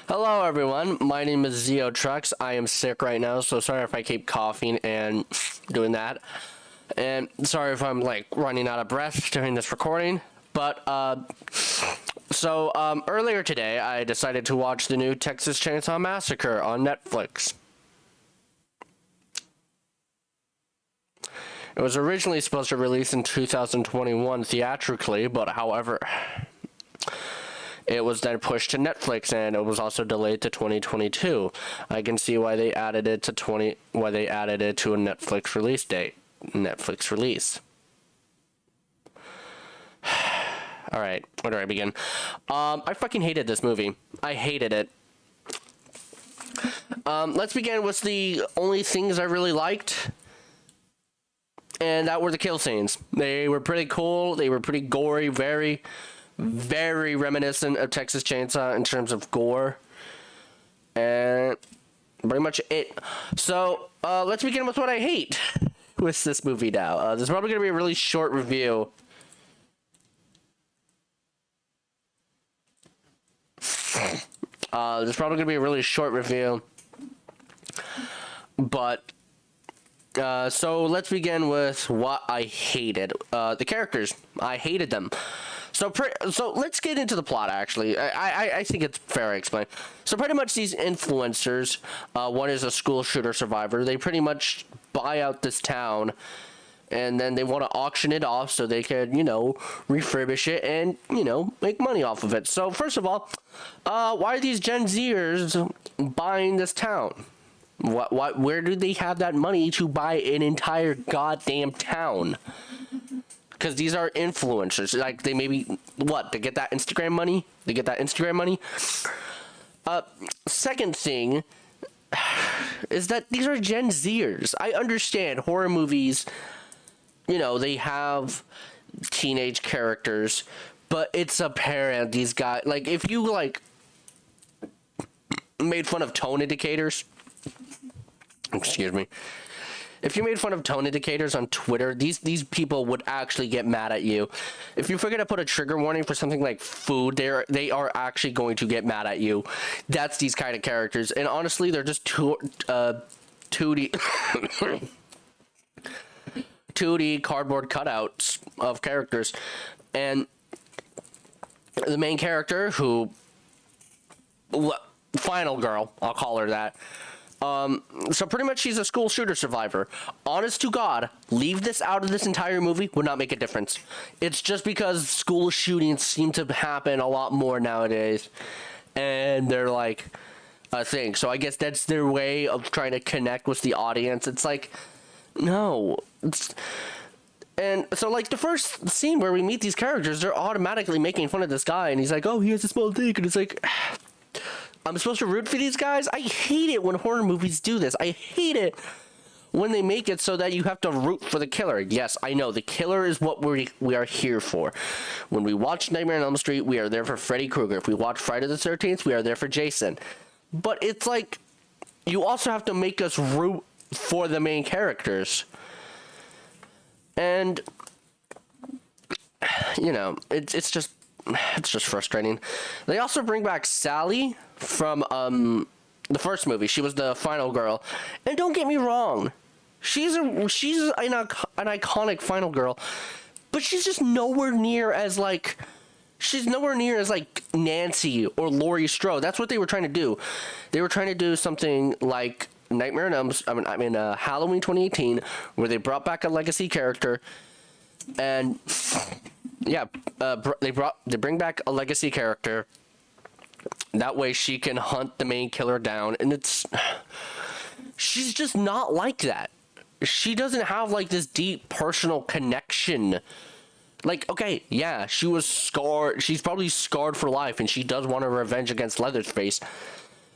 Hello everyone, my name is Zeo Trucks. I am sick right now, so sorry if I keep coughing and doing that. And sorry if I'm like running out of breath during this recording. But earlier today I decided to watch the new Texas Chainsaw Massacre on Netflix. It was originally supposed to release in 2021 theatrically, but however, it was then pushed to Netflix, and it was also delayed to 2022. I can see why they added it to a Netflix release date. Netflix release. All right, where do I begin? I fucking hated this movie. I hated it. Let's begin with the only things I really liked, and that were the kill scenes. They were pretty cool. They were pretty gory. Very reminiscent of Texas Chainsaw in terms of gore. And pretty much it. So, let's begin with what I hate with this movie now. This is probably going to be a really short review. This is probably going to be a really short review. But, so let's begin with what I hated. The characters. I hated them. So let's get into the plot, actually. I think it's fair to explain. So pretty much these influencers, one is a school shooter survivor. They pretty much buy out this town, and then they want to auction it off so they can, refurbish it and, make money off of it. So first of all, why are these Gen Zers buying this town? Where do they have that money to buy an entire goddamn town? Because these are influencers. Like, they maybe, they get that Instagram money? Second thing is that these are Gen Zers. I understand horror movies, they have teenage characters, but it's apparent these guys, if you, made fun of tone indicators, excuse me, if you made fun of tone indicators on Twitter, these people would actually get mad at you. If you forget to put a trigger warning for something like food, they are actually going to get mad at you. That's these kind of characters. And honestly, they're just 2D 2D cardboard cutouts of characters. And the main character, who final girl, I'll call her that. So pretty much she's a school shooter survivor. Honest to God, leave this out of this entire movie would not make a difference. It's just because school shootings seem to happen a lot more nowadays, and they're like a thing. So I guess that's their way of trying to connect with the audience. It's like, no. And so, the first scene where we meet these characters, they're automatically making fun of this guy, and he's like, oh, he has a small dick, and it's like, I'm supposed to root for these guys? I hate it when horror movies do this. I hate it when they make it so that you have to root for the killer. Yes, I know, the killer is what we are here for. When we watch Nightmare on Elm Street, we are there for Freddy Krueger. If we watch Friday the 13th, we are there for Jason. But it's like, you also have to make us root for the main characters. And, it's just frustrating. They also bring back Sally from the first movie. She was the final girl, and don't get me wrong, she's an iconic final girl, but she's just nowhere near as Nancy or Laurie Strode. That's what they were trying to do. They were trying to do something like Nightmare on Elm Street, Halloween 2018, where they brought back a legacy character, and yeah, they bring back a legacy character. That way she can hunt the main killer down, and she's just not like that. She doesn't have this deep personal connection. Okay, yeah, she was scarred. She's probably scarred for life, and she does want a revenge against Leatherface.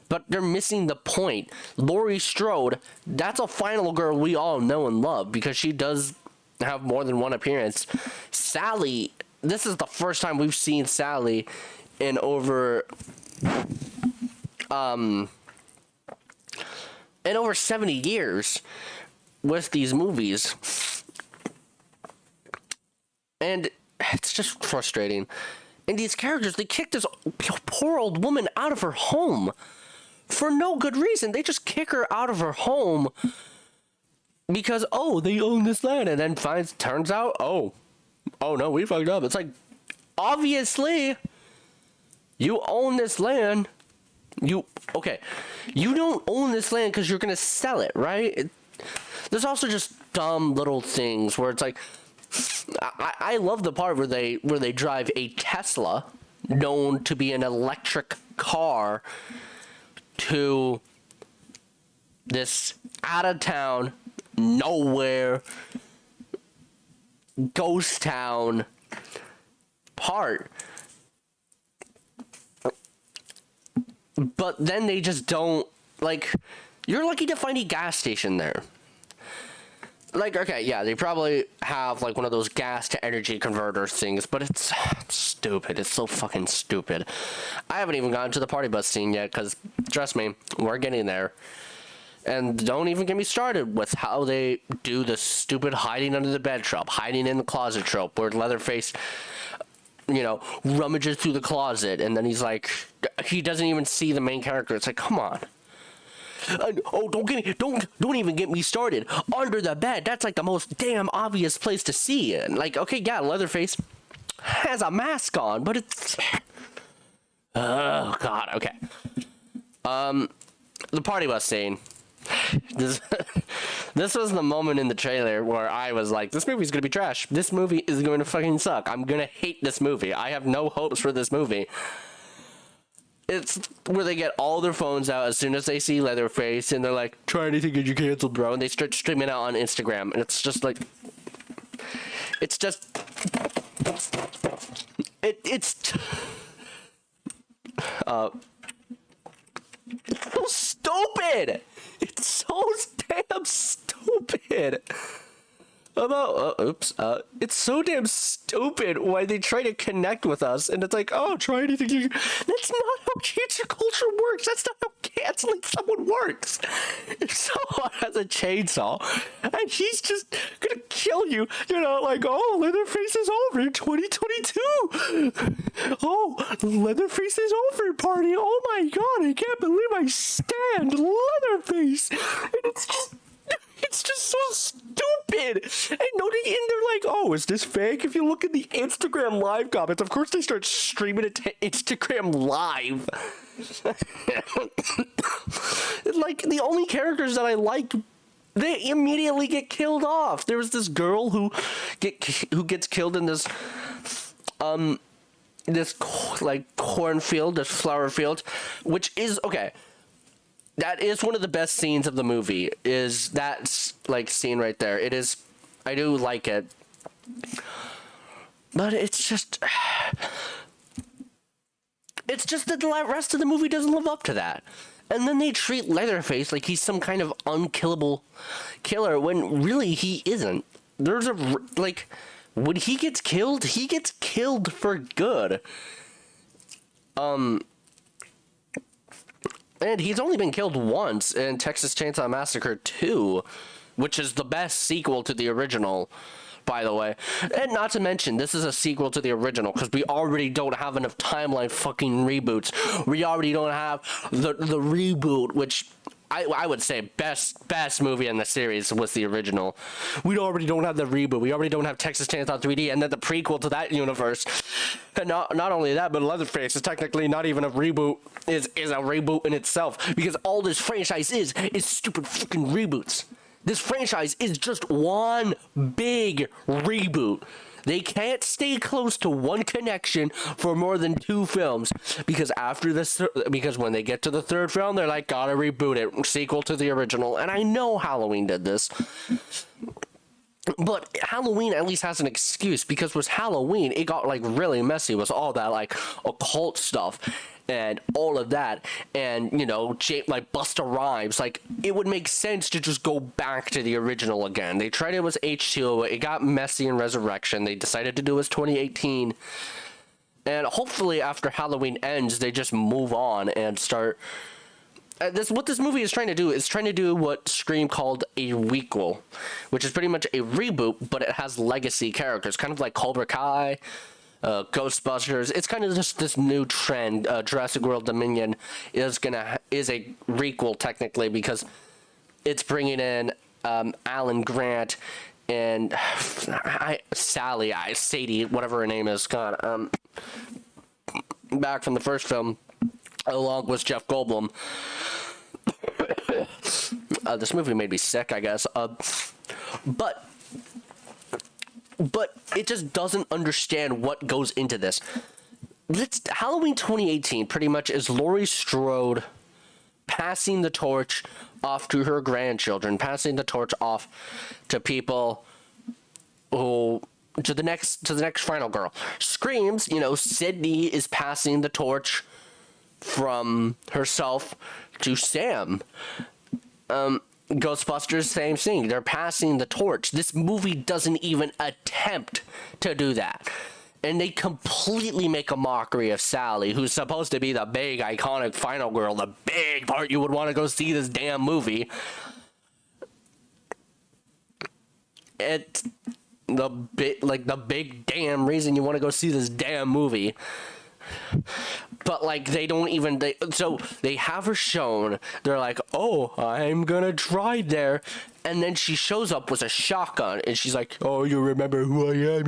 But they're missing the point. Laurie Strode, that's a final girl we all know and love because she does have more than one appearance. Sally, this is the first time we've seen Sally in over 70 years with these movies. And it's just frustrating. And these characters, they kick this poor old woman out of her home for no good reason. They just kick her out of her home because, oh, they own this land. And then turns out, oh no, we fucked up. It's like, obviously, you own this land. You don't own this land because you're going to sell it, right? There's also just dumb little things where it's like, I love the part where they drive a Tesla, known to be an electric car, to this out of town, nowhere, ghost town part. But then they just don't, like, you're lucky to find a gas station there. Like, okay, yeah, they probably have, like, one of those gas to energy converter things, but it's stupid. It's so fucking stupid. I haven't even gotten to the party bus scene yet, because, trust me, we're getting there. And don't even get me started with how they do the stupid hiding under the bed trope, hiding in the closet trope, where Leatherface, you know, rummages through the closet, and then he's like, he doesn't even see the main character. It's like, come on. Don't even get me started. Under the bed, that's like the most damn obvious place to see it. Like, okay, yeah, Leatherface has a mask on, but it's, oh god, okay. The party bus scene. This was the moment in the trailer where I was like, this movie's gonna be trash. This movie is going to fucking suck. I'm gonna hate this movie. I have no hopes for this movie. It's where they get all their phones out as soon as they see Leatherface, and they're like, try anything and you canceled, bro. And they start streaming out on Instagram, and it's just like, it's just, it's so stupid. It's so damn stupid. It's so damn stupid why they try to connect with us, and it's like, oh, try anything. That's not how cancel culture works. That's not how canceling someone works. If someone has a chainsaw and he's just gonna kill you, you're not like, oh, Leatherface is over in 2022. Oh, Leatherface is over party. Oh my god, I can't believe I stand Leatherface. And it's just so stupid. And they're like, oh, is this fake? If you look at the Instagram live comments, of course they start streaming it to Instagram live. Like, the only characters that I like, they immediately get killed off. There was this girl who gets killed in this like cornfield, this flower field, which is okay. That is one of the best scenes of the movie, is that, like, scene right there. It is, I do like it. But it's just that the rest of the movie doesn't live up to that. And then they treat Leatherface like he's some kind of unkillable killer, when really he isn't. There's like, when he gets killed for good. And he's only been killed once in Texas Chainsaw Massacre 2, which is the best sequel to the original, by the way. And not to mention, this is a sequel to the original, because we already don't have enough timeline fucking reboots. We already don't have the reboot, which I would say best movie in the series was the original. We already don't have the reboot. We already don't have Texas Chainsaw 3D, and then the prequel to that universe. And not only that, but Leatherface is technically not even a reboot. Is a reboot in itself, because all this franchise is stupid fucking reboots. This franchise is just one big reboot. They can't stay close to one connection for more than 2 films, because because when they get to the 3rd film, they're like, gotta reboot it, sequel to the original. And I know Halloween did this, but Halloween at least has an excuse, because with Halloween, it got like really messy with all that like occult stuff and all of that, and you know, like Busta Rhymes. Like, it would make sense to just go back to the original again. They tried it with H2O, it got messy in Resurrection. They decided to do it as 2018, and hopefully after Halloween ends, they just move on and start. What this movie is trying to do is what Scream called a requel, which is pretty much a reboot, but it has legacy characters, kind of like Cobra Kai. Ghostbusters. It's kind of just this new trend. Jurassic World Dominion is a requel technically because it's bringing in Alan Grant and Sadie, whatever her name is, God, back from the first film, along with Jeff Goldblum. This movie made me sick, I guess. But it just doesn't understand what goes into this. Halloween 2018 pretty much is Laurie Strode passing the torch off to her grandchildren, passing the torch off to people who to the next final girl. Screams, Sydney is passing the torch from herself to Sam. Ghostbusters, same thing. They're passing the torch. This movie doesn't even attempt to do that. And they completely make a mockery of Sally, who's supposed to be the big, iconic final girl, the big part you would want to go see this damn movie. It's the big damn reason you want to go see this damn movie. But they don't even so they have her shown. They're like, oh, I'm gonna try there, and then she shows up with a shotgun and she's like, oh, you remember who I am,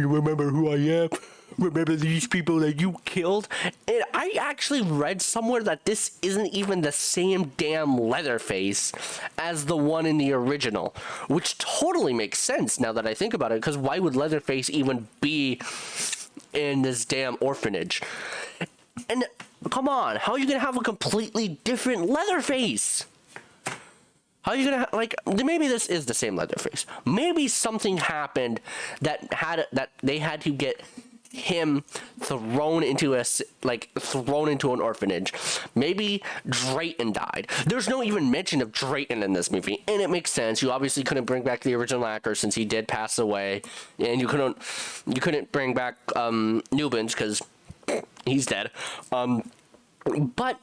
remember these people that you killed. And I actually read somewhere that this isn't even the same damn Leatherface as the one in the original, which totally makes sense now that I think about it, because why would Leatherface even be in this damn orphanage? And come on, how are you gonna have a completely different Leatherface? How are you gonna maybe this is the same Leatherface. Maybe something happened that they had to get him thrown into an orphanage. Maybe Drayton died. There's no even mention of Drayton in this movie, and it makes sense. You obviously couldn't bring back the original actor since he did pass away, and you couldn't bring back Newbins because he's dead. But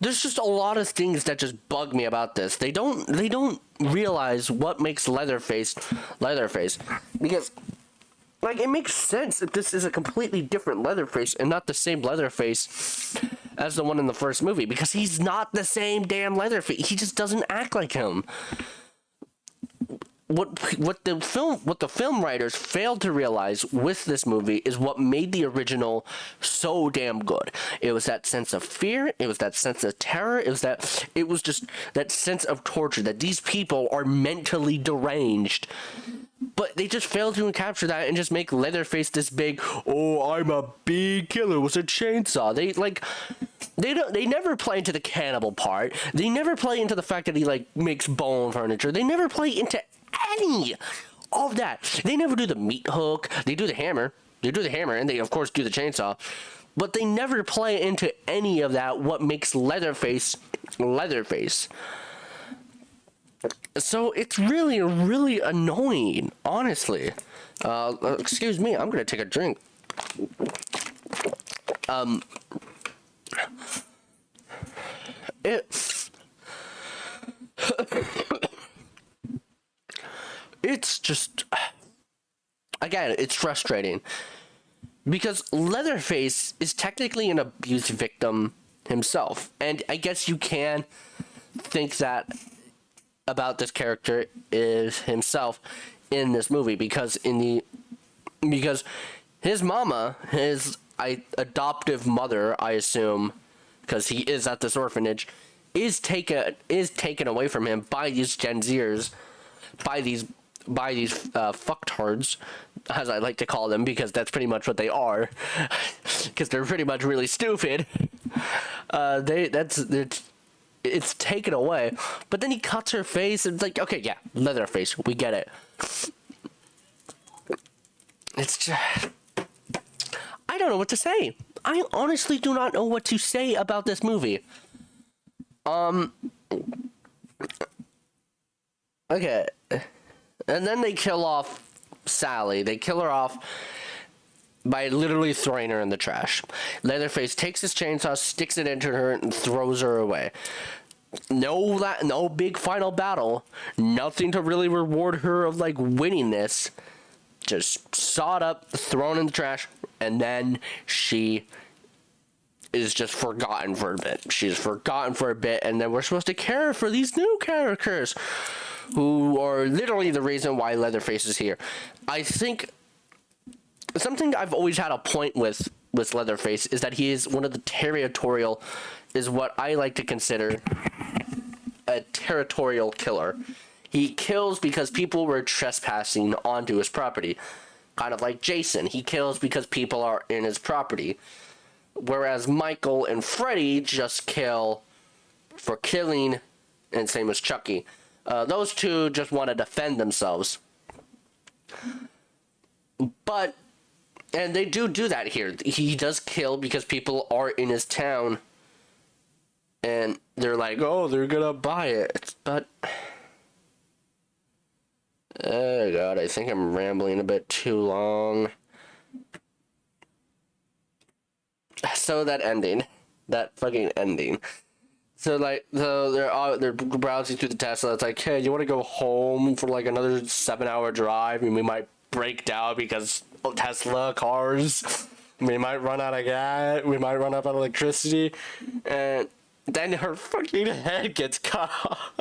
there's just a lot of things that just bug me about this. They don't realize what makes Leatherface, because it makes sense that this is a completely different Leatherface and not the same Leatherface as the one in the first movie, because he's not the same damn Leatherface. He just doesn't act like him. What the film writers failed to realize with this movie is what made the original so damn good. It was that sense of fear, it was that sense of terror, it was just that sense of torture, that these people are mentally deranged. But they just failed to capture that and just make Leatherface this big, oh, I'm a big killer with a chainsaw. They never play into the cannibal part. They never play into the fact that he makes bone furniture. They never play into any of that. They never do the meat hook. They do the hammer, and they of course do the chainsaw. But they never play into any of that. What makes Leatherface Leatherface? So it's really, really annoying, honestly. Excuse me, I'm gonna take a drink. It's just, again, it's frustrating because Leatherface is technically an abuse victim himself, and I guess you can think that about this character is himself in this movie because his mama, his adoptive mother, I assume, because he is at this orphanage, is taken away from him by these Gen Zers, by these fucktards, as I like to call them, because that's pretty much what they are, because they're pretty much really stupid. It's taken away, but then he cuts her face, and it's like, okay, yeah, Leatherface, we get it. It's just, I don't know what to say. I honestly do not know what to say about this movie. Okay. And then they kill off Sally. They kill her off by literally throwing her in the trash. Leatherface takes his chainsaw, sticks it into her, and throws her away. No big final battle. Nothing to really reward her of winning this. just sawed up, thrown in the trash, and then she is just forgotten for a bit. She's forgotten for a bit, and then we're supposed to care for these new characters who are literally the reason why Leatherface is here. I think something I've always had a point with Leatherface is that he is one of the territorial, is what I like to consider a territorial killer. He kills because people were trespassing onto his property. Kind of like Jason. He kills because people are in his property. Whereas Michael and Freddy just kill for killing, and same as Chucky. Those two just want to defend themselves. But, and they do that here. He does kill because people are in his town. And they're like, oh, they're gonna buy it. But, oh god, I think I'm rambling a bit too long. So that ending, that fucking ending. So like, they're browsing through the Tesla. It's like, hey, you want to go home for like another 7-hour drive, and we might break down because of Tesla cars. We might run out of gas. We might run out of electricity, and then her fucking head gets cut off.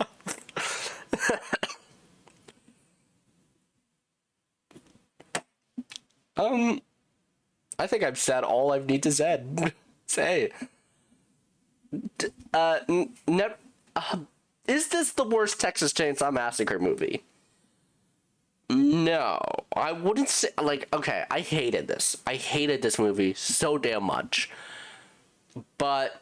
I think I've said all I need to say. Is this the worst Texas Chainsaw Massacre movie? No, I wouldn't say, like, okay, I hated this. I hated this movie so damn much. But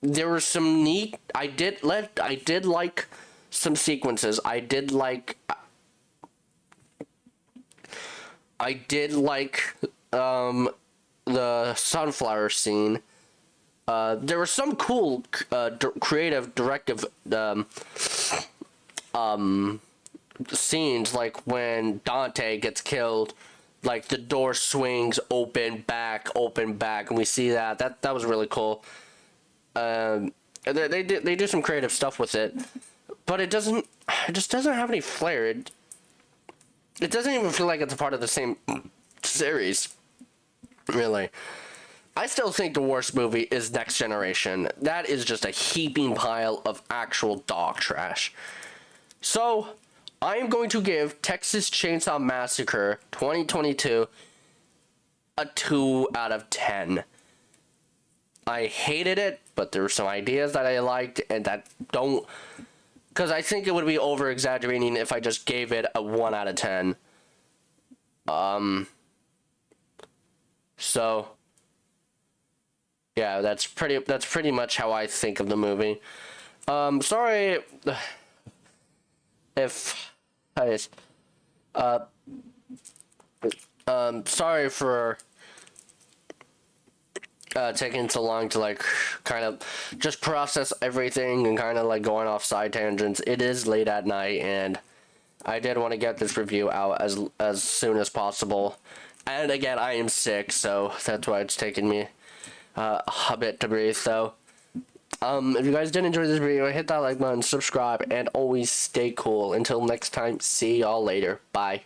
there were some neat, I did like some sequences. I did like the sunflower scene. There were some cool creative directive scenes, like when Dante gets killed, like the door swings open back, and we see that was really cool. They do some creative stuff with it, but it just doesn't have any flair. It doesn't even feel like it's a part of the same series, really. I still think the worst movie is Next Generation. That is just a heaping pile of actual dog trash. So, I am going to give Texas Chainsaw Massacre 2022 a 2 out of 10. I hated it, but there were some ideas that I liked and that don't... Because I think it would be over-exaggerating if I just gave it a 1 out of 10. So... yeah, that's pretty much how I think of the movie. Sorry if sorry for taking so long to like kind of just process everything and kind of like going off side tangents. It is late at night, and I did want to get this review out as soon as possible. And again, I am sick, so that's why it's taken me a bit to breathe. So if you guys did enjoy this video, hit that like button, subscribe, and always stay cool. Until next time, see y'all later. Bye.